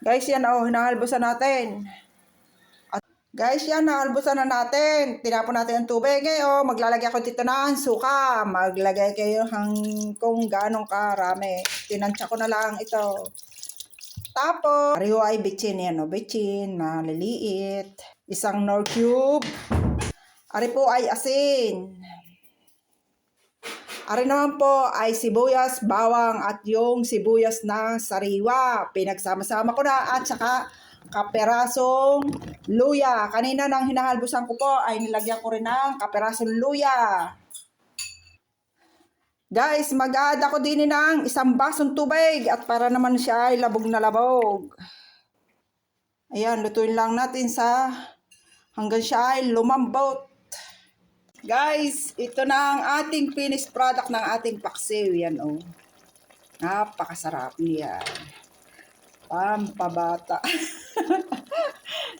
Guys, yan hinahalbusan natin. Guys, yan, nahalbusan na natin. Tinapon natin ang tubig. Ngayon, maglalagay ako dito ng suka. Maglagay kayo kung ganong karami. Tinansya ko na lang ito. Tapos, ariho ay bitchin. Yan, bitchin. Maliliit. Isang Knorr cube. Ari po ay asin. Ari naman po ay sibuyas, bawang at yung sibuyas na sariwa. Pinagsama-sama ko na at saka kaperasong luya. Kanina nang hinahalbusan ko po ay nilagyan ko rin ng kaperasong luya. Guys, mag-add ako din ng isang basong tubig at para naman siya ay labog na labog. Ayan, lutuin lang natin hanggang siya ay lumambot. Guys, ito na ang ating finished product ng ating paksiw. Yan napakasarap niya. Pampabata.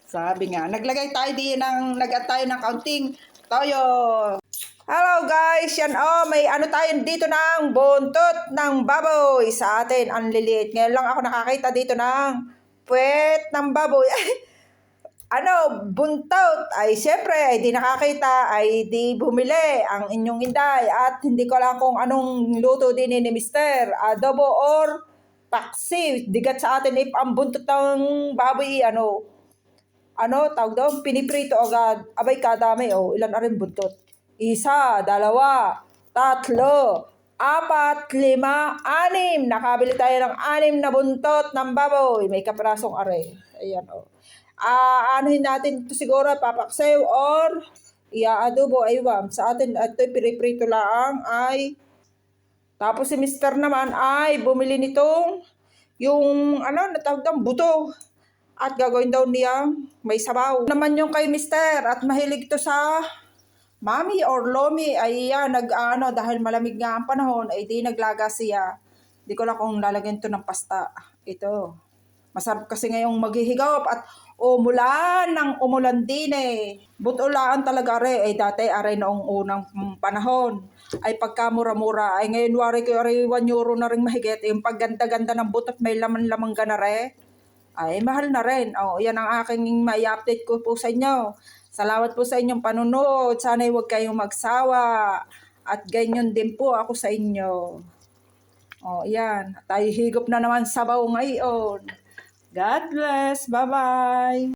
Sabi nga, naglagay tayo tayo ng kaunting toyo. Hello guys, yan may tayo dito ng buntot ng baboy sa atin. Ang liliit. Ngayon lang ako nakakita dito ng puwet ng baboy. Buntot. Ay, syempre, ay di nakakita, ay di bumili ang inyong inday. At hindi ko lang kung anong luto din ni Mister. Adobo or paksiw. Digat sa atin if ang buntot ng baboy, tawag doon, piniprito agad. Abay, kadami, ilan na rin buntot? 1, 2, 3, 4, 5, 6. Nakabili tayo ng 6 na buntot ng baboy. May kaprasong are. Ayan, anuhin natin ito siguro, papaksiw or ia-adobo, aywan. Sa atin, ito piniprito lang ay. Tapos si Mister naman ay bumili nitong yung natawag doon, buto. At gagawin daw niya may sabaw. Naman yung kay Mister at mahilig to sa mami or lomi. Ay dahil malamig nga ang panahon, ay di naglaga siya. Di ko lang kung lalagyan to ng pasta. Ito. Masarap kasi ngayong maghihigop at umulan din Butulaan talaga ay dati noong unang panahon. Ay pagkamura-mura. Ay ngayon wari ko 1 euro na rin mahigit. Yung pagganda-ganda ng butot may laman-lamang ganare. Ay mahal na rin. Yan ang aking mai-update ko po sa inyo. Salamat po sa inyong panunood. Sana'y huwag kayong magsawa. At ganyan din po ako sa inyo. Yan. Tayo higop na naman sabaw ngayon. God bless. Bye-bye.